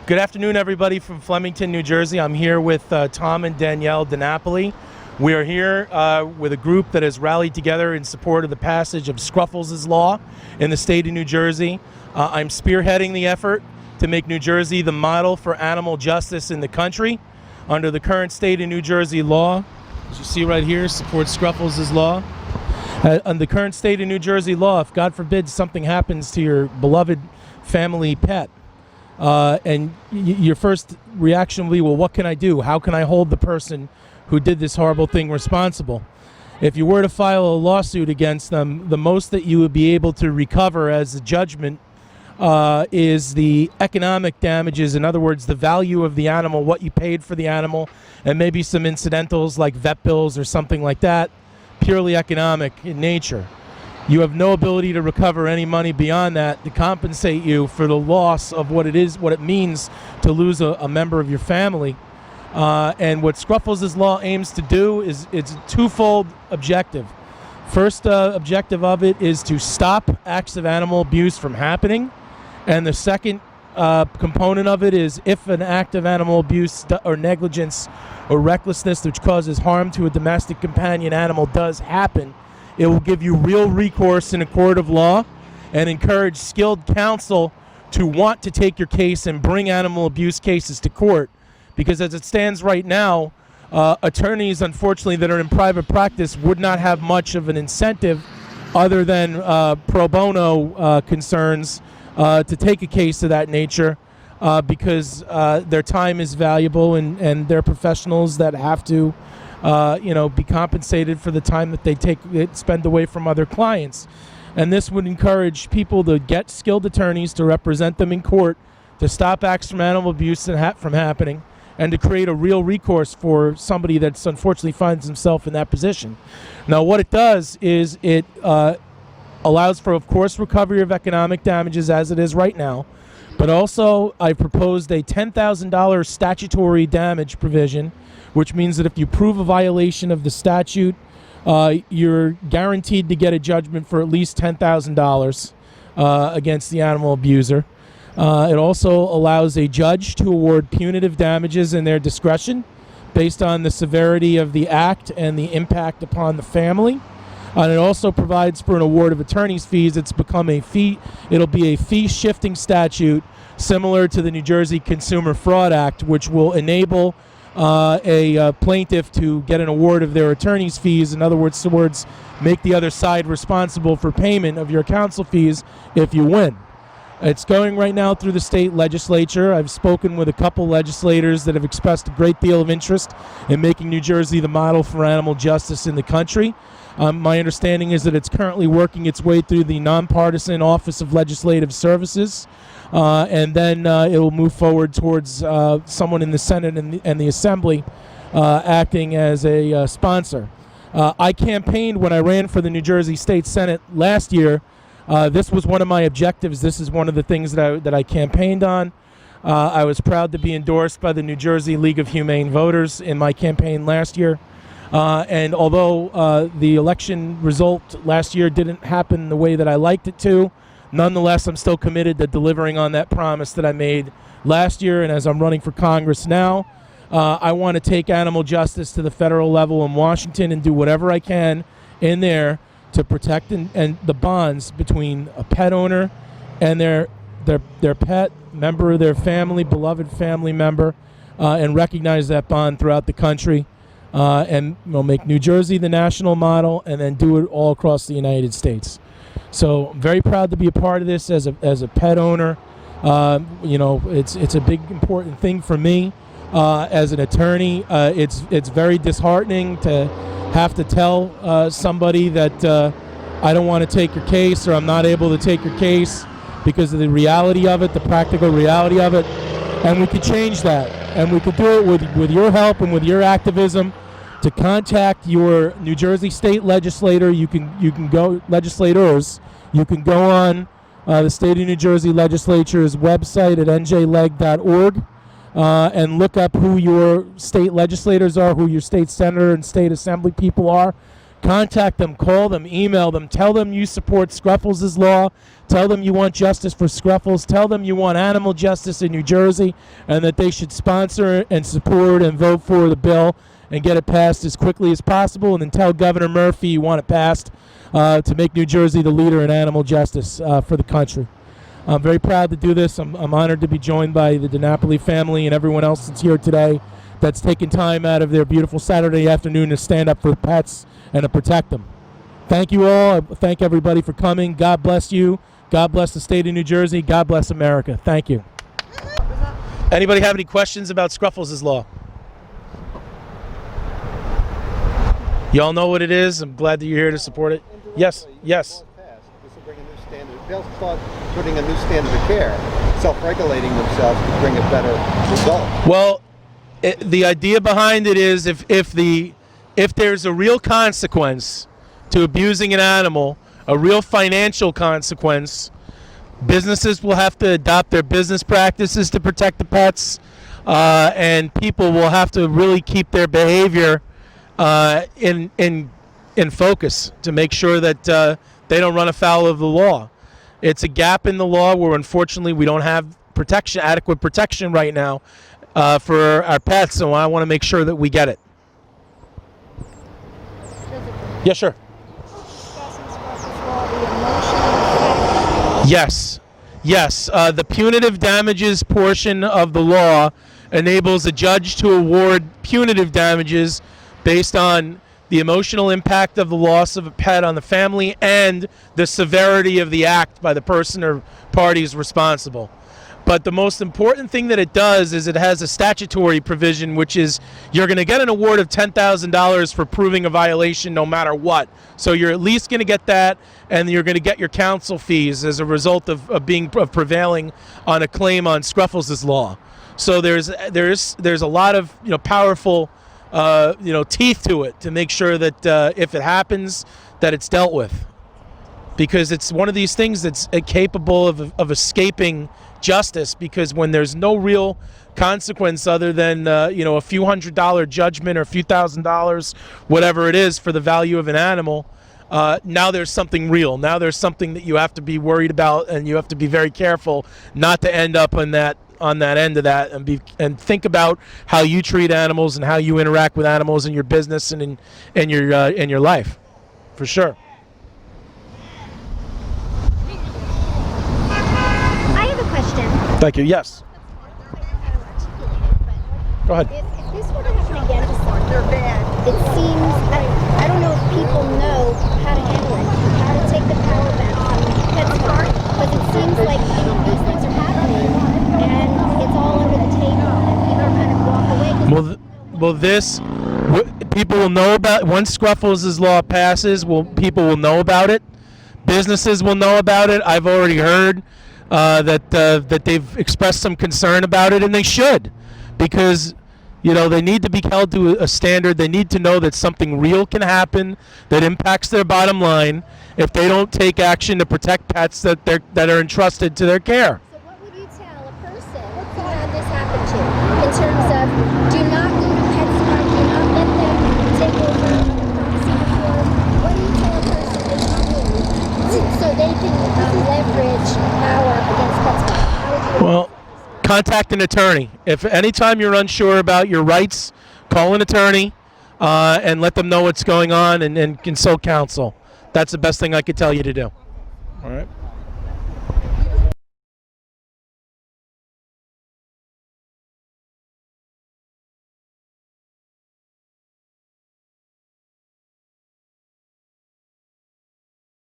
Good afternoon, everybody from Flemington, New Jersey. I'm here with Tom and Danielle DiNapoli. We are here with a group that has rallied together in support of the passage of Scruffles' law in the state of New Jersey. I'm spearheading the effort to make New Jersey the model for animal justice in the country. Under the current state of New Jersey law, as you see right here, supports Scruffles' law. Under the current state of New Jersey law, if God forbid something happens to your beloved family pet, and your first reaction will be, well, what can I do? How can I hold the person who did this horrible thing responsible? If you were to file a lawsuit against them, the most that you would be able to recover as a judgment is the economic damages. In other words, the value of the animal, what you paid for the animal, and maybe some incidentals like vet bills or something like that, purely economic in nature. You have no ability to recover any money beyond that to compensate you for the loss of what it means to lose a member of your family. And what Scruffles' law aims to do is it's a twofold objective. First objective of it is to stop acts of animal abuse from happening. And the second component of it is if an act of animal abuse or negligence or recklessness which causes harm to a domestic companion animal does happen, it will give you real recourse in a court of law and encourage skilled counsel to want to take your case and bring animal abuse cases to court. Because as it stands right now, attorneys, unfortunately, that are in private practice would not have much of an incentive other than pro bono concerns to take a case of that nature because their time is valuable and they're professionals that have to be compensated for the time that they spend away from other clients. And this would encourage people to get skilled attorneys to represent them in court to stop acts from animal abuse from happening and to create a real recourse for somebody that's unfortunately finds himself in that position. Now, what it does is it allows for, of course, recovery of economic damages as it is right now, but also I proposed a $10,000 statutory damage provision, which means that if you prove a violation of the statute, you're guaranteed to get a judgment for at least $10,000 against the animal abuser. It also allows a judge to award punitive damages in their discretion based on the severity of the act and the impact upon the family. And it also provides for an award of attorney's fees. It'll be a fee-shifting statute similar to the New Jersey Consumer Fraud Act, which will enable a plaintiff to get an award of their attorney's fees. In other words, make the other side responsible for payment of your counsel fees if you win. It's going right now through the state legislature. I've spoken with a couple legislators that have expressed a great deal of interest in making New Jersey the model for animal justice in the country. My understanding is that it's currently working its way through the nonpartisan Office of Legislative Services, and then it will move forward towards someone in the Senate and the Assembly acting as a sponsor. I campaigned when I ran for the New Jersey State Senate last year. This was one of my objectives. This is one of the things that I campaigned on. I was proud to be endorsed by the New Jersey League of Humane Voters in my campaign last year. And although the election result last year didn't happen the way that I liked it to, nonetheless, I'm still committed to delivering on that promise that I made last year. And as I'm running for Congress now, I want to take animal justice to the federal level in Washington and do whatever I can in there to protect and the bonds between a pet owner and their pet member of their family, beloved family member, and recognize that bond throughout the country. And we'll make New Jersey the national model and then do it all across the United States. So I'm very proud to be a part of this as a pet owner. It's a big important thing for me as an attorney. It's very disheartening to have to tell somebody that I don't want to take your case or I'm not able to take your case because of the reality of it, the practical reality of it. And we could change that. And we could do it with your help and with your activism to contact your New Jersey state legislator. You can go, legislators, you can go on the state of New Jersey legislature's website at njleg.org and look up who your state legislators are, who your state senator and state assembly people are. contact them, call them, email them, tell them you support Scruffles' law, tell them you want justice for Scruffles, tell them you want animal justice in New Jersey, and that they should sponsor and support and vote for the bill and get it passed as quickly as possible, and then tell Governor Murphy you want it passed to make New Jersey the leader in animal justice for the country. I'm very proud to do this. I'm honored to be joined by the DiNapoli family and everyone else that's here today that's taken time out of their beautiful Saturday afternoon to stand up for pets and to protect them. Thank you all. I thank everybody for coming. God bless you. God bless the state of New Jersey. God bless America. Thank you. Anybody have any questions about Scruffles' law? You all know what it is. I'm glad that you're here to support it. Yes, yes. This will bring a new standard. They'll start putting a new standard of care, self-regulating themselves to bring a better result. Well, the idea behind it is if there's a real consequence to abusing an animal, a real financial consequence, businesses will have to adopt their business practices to protect the pets, and people will have to really keep their behavior in focus to make sure that they don't run afoul of the law. It's a gap in the law where unfortunately we don't have adequate protection right now for our pets, so I want to make sure that we get it. Yeah, sure. Yes. Yes. The punitive damages portion of the law enables a judge to award punitive damages based on the emotional impact of the loss of a pet on the family and the severity of the act by the person or parties responsible. But the most important thing that it does is it has a statutory provision, which is you're going to get an award of $10,000 for proving a violation no matter what. So you're at least going to get that, and you're going to get your counsel fees as a result of prevailing on a claim on Scruffles' law. So there's a lot of powerful teeth to it to make sure that if it happens, that it's dealt with, because it's one of these things that's capable of escaping justice, because when there's no real consequence other than a few $100 judgment or a few $1,000s, whatever it is, for the value of an animal, now there's something real. Now there's something that you have to be worried about, and you have to be very careful not to end up on that end of that, and think about how you treat animals and how you interact with animals in your business and in your life, for sure. Thank you. Yes. Go ahead. If this were to happen again to someone, they're bad. It seems, I don't know if people know how to handle it, how to take the power back from pets part, because it seems like these things are happening and it's all over the table and people kind of walk away. People will know about, once Scruffles' law passes, people will know about it. Businesses will know about it. I've already heard that they've expressed some concern about it, and they should, because they need to be held to a standard. They need to know that something real can happen that impacts their bottom line if they don't take action to protect pets that are entrusted to their care. So what would you tell a person who had this happen to, in terms of do not go to PetSmart, do not let them take over the privacy before? What do you tell a person to do so they can leverage power against PetSmart? Well, contact an attorney. If anytime you're unsure about your rights, call an attorney and let them know what's going on, and consult counsel. That's the best thing I could tell you to do. All right.